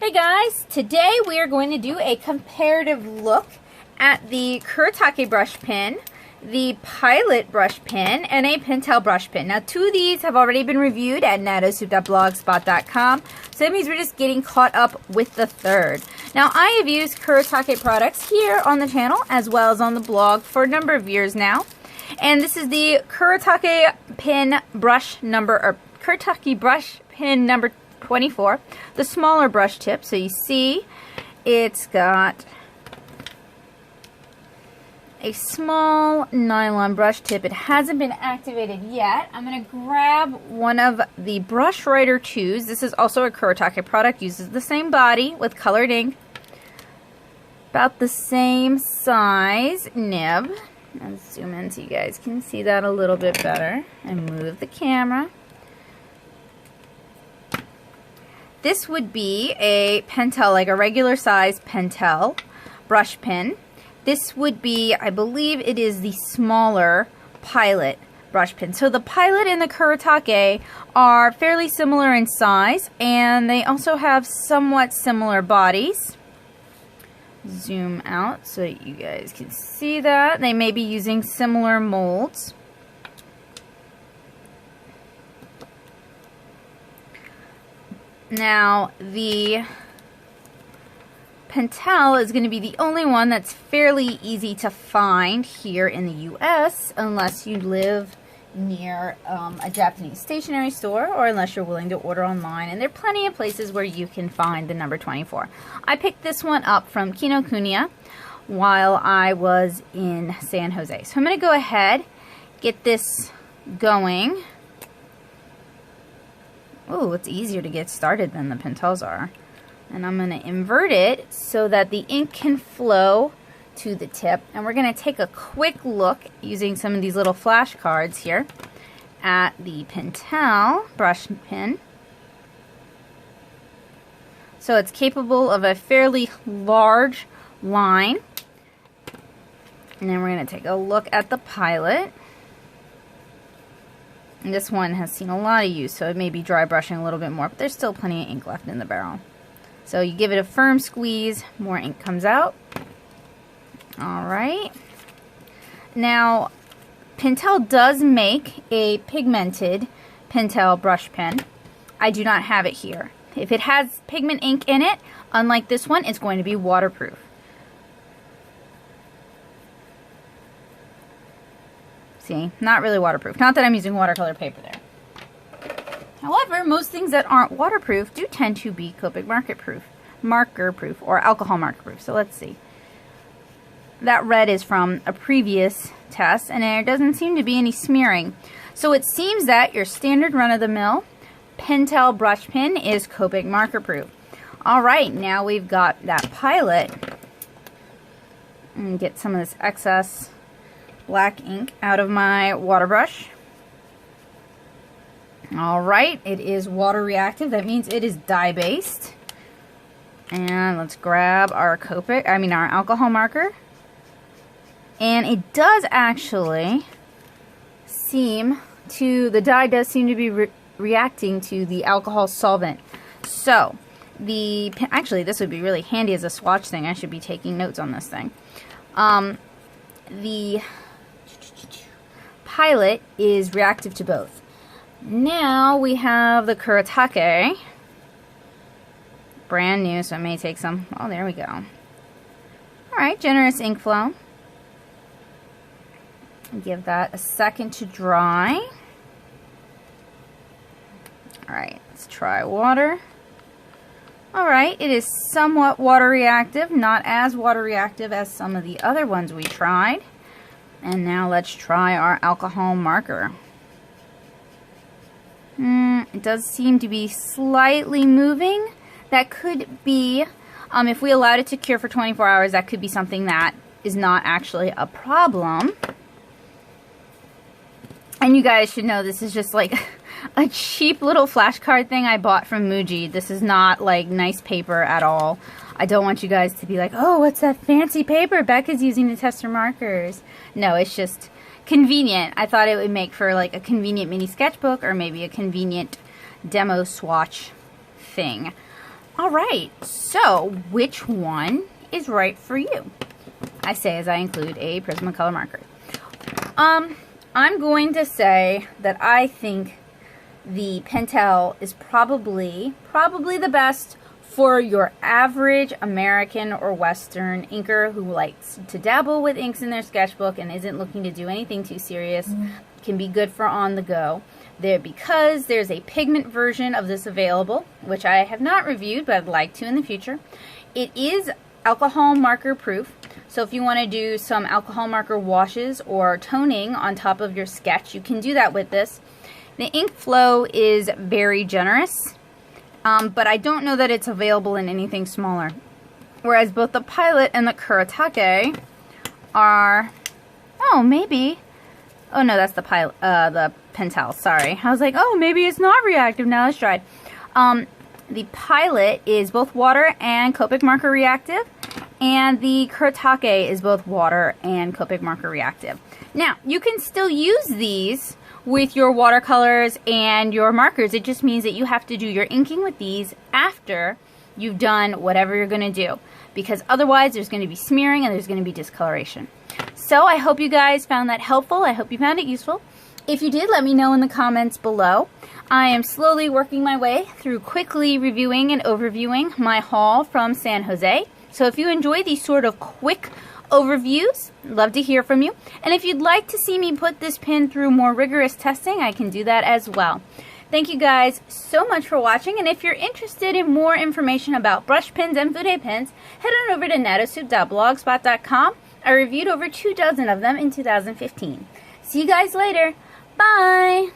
Hey guys, today we are going to do a comparative look at the Kuretake brush pen, the Pilot brush pen, and a Pentel brush pen. Now, two of these have already been reviewed at natosoup.blogspot.com, so that means we're just getting caught up with the third. Now, I have used Kuretake products here on the channel as well as on the blog for a number of years now, and this is the Kuretake pen brush number, or Kuretake brush pen number 24, the smaller brush tip. So you see it's got a small nylon brush tip. It hasn't been activated yet. I'm going to grab one of the Brush Writer 2s. This is also a Kuretake product, uses the same body with colored ink, about the same size nib. I'll zoom in so you guys can see that a little bit better and move the camera. This would be a Pentel, like a regular size Pentel brush pen. This would be, I believe it is the smaller Pilot brush pen. So the Pilot and the Kuretake are fairly similar in size, and they also have somewhat similar bodies. Zoom out so you guys can see that. They may be using similar molds. Now, the Pentel is going to be the only one that's fairly easy to find here in the US, unless you live near a Japanese stationery store, or unless you're willing to order online. And there are plenty of places where you can find the number 24. I picked this one up from Kinokuniya while I was in San Jose. So I'm going to go ahead, get this going. Oh, it's easier to get started than the Pentels are. And I'm going to invert it so that the ink can flow to the tip. And we're going to take a quick look using some of these little flashcards here at the Pentel brush pen. So it's capable of a fairly large line. And then we're going to take a look at the Pilot. And this one has seen a lot of use, so it may be dry brushing a little bit more, but there's still plenty of ink left in the barrel. So you give it a firm squeeze, more ink comes out. Alright. Now, Pentel does make a pigmented Pentel brush pen. I do not have it here. If it has pigment ink in it, unlike this one, it's going to be waterproof. See, not really waterproof. Not that I'm using watercolor paper there. However, most things that aren't waterproof do tend to be Copic marker proof, or alcohol marker proof. So let's see. That red is from a previous test, and there doesn't seem to be any smearing. So it seems that your standard run-of-the-mill Pentel brush pen is Copic marker proof. Alright, now we've got that Pilot. And get some of this excess black ink out of my water brush. Alright, it is water reactive. That means it is dye based. And let's grab our our alcohol marker. And it does actually seem to, the dye does seem to be reacting to the alcohol solvent. So, actually this would be really handy as a swatch thing. I should be taking notes on this thing. The Pilot is reactive to both. Now we have the Kuretake. Brand new, so it may take some. Oh, there we go. Alright, generous ink flow. Give that a second to dry. Alright, let's try water. Alright, it is somewhat water reactive, not as water reactive as some of the other ones we tried. And now let's try our alcohol marker. It does seem to be slightly moving. That could be, if we allowed it to cure for 24 hours, that could be something that is not actually a problem. And you guys should know this is just like a cheap little flashcard thing I bought from Muji. This is not like nice paper at all. I don't want you guys to be like, oh, what's that fancy paper Becca's using to test her markers. No, it's just convenient. I thought it would make for like a convenient mini sketchbook, or maybe a convenient demo swatch thing. All right, so which one is right for you? I say as I include a Prismacolor marker. I'm going to say that I think the Pentel is probably the best for your average American or Western inker who likes to dabble with inks in their sketchbook and isn't looking to do anything too serious. Can be good for on the go. Because there's a pigment version of this available, which I have not reviewed, but I'd like to in the future. It is alcohol marker proof, so if you want to do some alcohol marker washes or toning on top of your sketch, you can do that with this. The ink flow is very generous, but I don't know that it's available in anything smaller. Whereas both the Pilot and the Kuretake are, oh, maybe. Oh no, that's the Pilot, the Pentel, sorry. I was like, oh, maybe it's not reactive. Now let's try it. The Pilot is both water and Copic marker reactive, and the Kuretake is both water and Copic marker reactive. Now, you can still use these with your watercolors and your markers. It just means that you have to do your inking with these after you've done whatever you're going to do, because otherwise there's going to be smearing and there's going to be discoloration. So I hope you guys found that helpful. I hope you found it useful. If you did, let me know in the comments below. I am slowly working my way through quickly reviewing and overviewing my haul from San Jose. So if you enjoy these sort of quick overviews, I'd love to hear from you. And if you'd like to see me put this pen through more rigorous testing, I can do that as well. Thank you guys so much for watching, and if you're interested in more information about brush pens and fude pens, head on over to natosoup.blogspot.com. I reviewed over 24 of them in 2015. See you guys later. Bye!